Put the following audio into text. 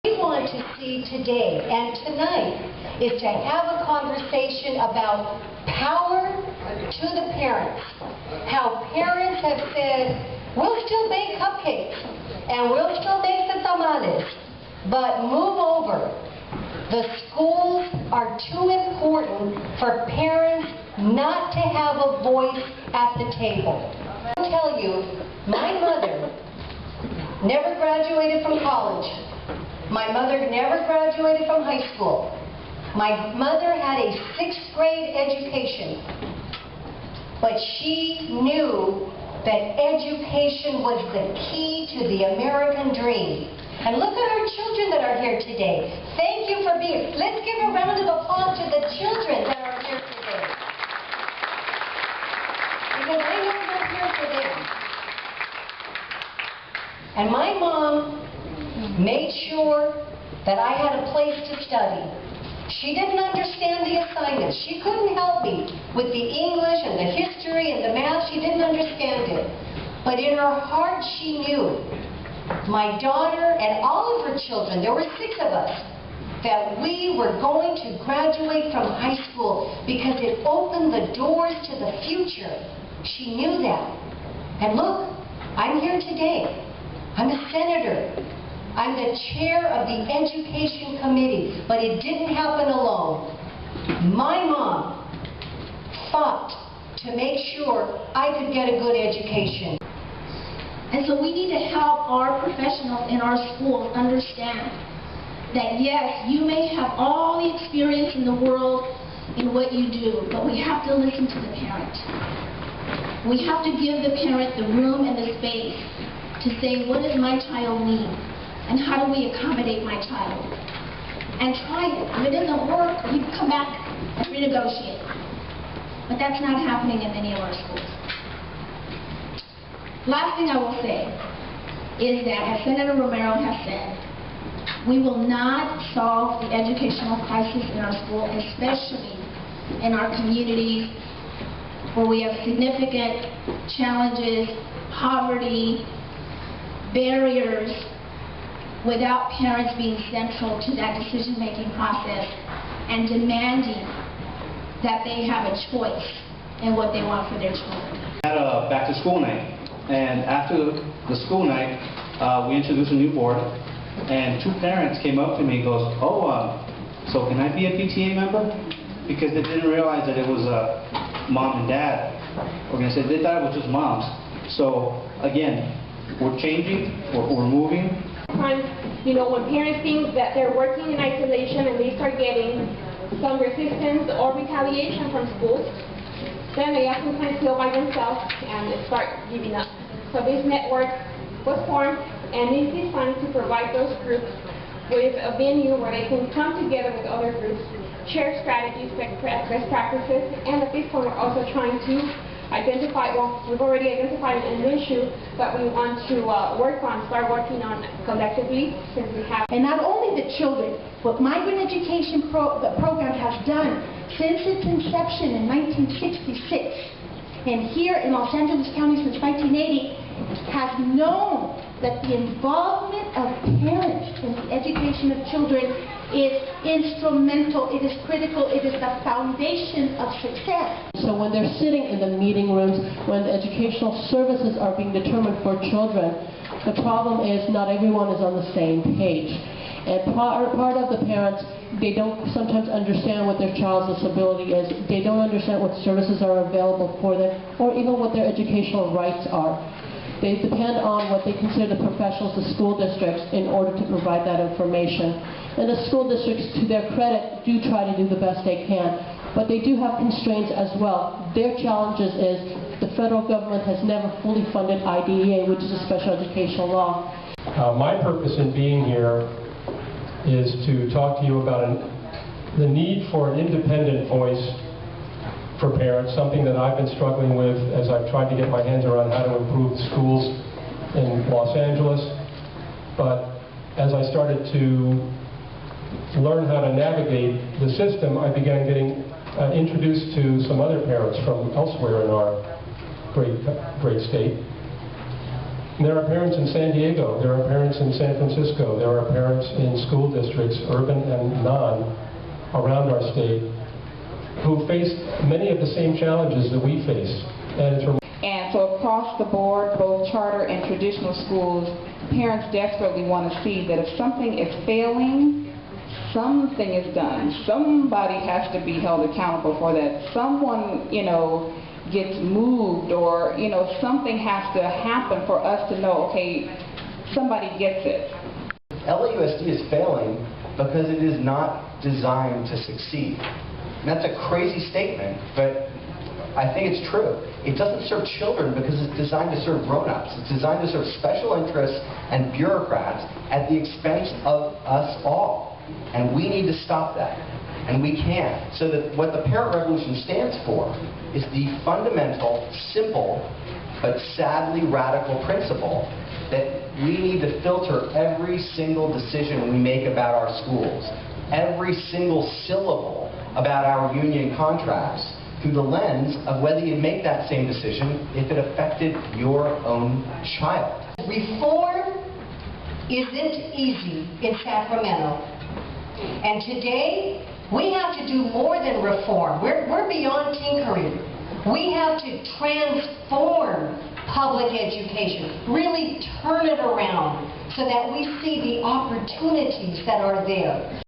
We want to see today and tonight is to have a conversation about power to the parents. How parents have said, we'll still bake cupcakes and we'll still make the tamales, but move over. The schools are too important for parents not to have a voice at the table. I'll tell you, my mother never graduated from college. My mother never graduated from high school. My mother had a 6th grade education, but she knew that education was the key to the American dream. And look at our children that are here today. Thank you for being here. Let's give a round of applause to the children that are here today. Because I know we're here for them. And my mom made sure that I had a place to study. She didn't understand the assignments. She couldn't help me with the English and the history and the math. She didn't understand it. But in her heart, she knew my daughter and all of her children, there were 6 of us, that we were going to graduate from high school because it opened the doors to the future. She knew that. And look, I'm here today. I'm a senator. I'm the chair of the Education Committee, but it didn't happen alone. My mom fought to make sure I could get a good education. And so we need to help our professionals in our schools understand that yes, you may have all the experience in the world in what you do, but we have to listen to the parent. We have to give the parent the room and the space to say, what does my child need? And how do we accommodate my child? And try it. If it doesn't work, you come back and renegotiate. But that's not happening in many of our schools. Last thing I will say is that, as Senator Romero has said, we will not solve the educational crisis in our school, especially in our communities where we have significant challenges, poverty, barriers, without parents being central to that decision-making process and demanding that they have a choice in what they want for their children. We had a back-to-school night. And after the school night, we introduced a new board, and 2 parents came up to me and goes, so can I be a PTA member? Because they didn't realize that it was mom and dad organization. They thought it was just moms. So again, we're changing, we're moving. Sometimes, you know, when parents think that they're working in isolation and they start getting some resistance or retaliation from schools, then they oftentimes feel by themselves and they start giving up. So this network was formed and is designed to provide those groups with a venue where they can come together with other groups, share strategies, best practices, and at this point we're also trying to identify, well, we've already identified an issue that we want to start working on collectively, since we have. And not only the children, what Migrant Education Program has done since its inception in 1966, and here in Los Angeles County since 1980, has known that the involvement of parents in the education of children is instrumental, it is critical, it is the foundation of success. So when they're sitting in the meeting rooms, when the educational services are being determined for children, the problem is not everyone is on the same page. And part of the parents, they don't sometimes understand what their child's disability is. They don't understand what services are available for them, or even what their educational rights are. They depend on what they consider the professionals, the school districts, in order to provide that information. And the school districts, to their credit, do try to do the best they can. But they do have constraints as well. Their challenges is the federal government has never fully funded IDEA, which is a special educational law. My purpose in being here is to talk to you about the need for an independent voice for parents, something that I've been struggling with as I've tried to get my hands around how to improve schools in Los Angeles. But as I started to learn how to navigate the system, I began getting introduced to some other parents from elsewhere in our great state. There are parents in San Diego, there are parents in San Francisco, there are parents in school districts, urban and non, around our state, who face many of the same challenges that we face. And so across the board, both charter and traditional schools, parents desperately want to see that if something is failing, something is done. Somebody has to be held accountable for that. Someone, gets moved, or, something has to happen for us to know, okay, somebody gets it. LAUSD is failing because it is not designed to succeed. And that's a crazy statement, but I think it's true. It doesn't serve children because it's designed to serve grown-ups. It's designed to serve special interests and bureaucrats at the expense of us all. And we need to stop that. And we can. So that what the Parent Revolution stands for is the fundamental, simple, but sadly radical principle that we need to filter every single decision we make about our schools, every single syllable about our union contracts, through the lens of whether you'd make that same decision if it affected your own child. Reform isn't easy in Sacramento. And today, we have to do more than reform. We're beyond tinkering. We have to transform public education, really turn it around so that we see the opportunities that are there.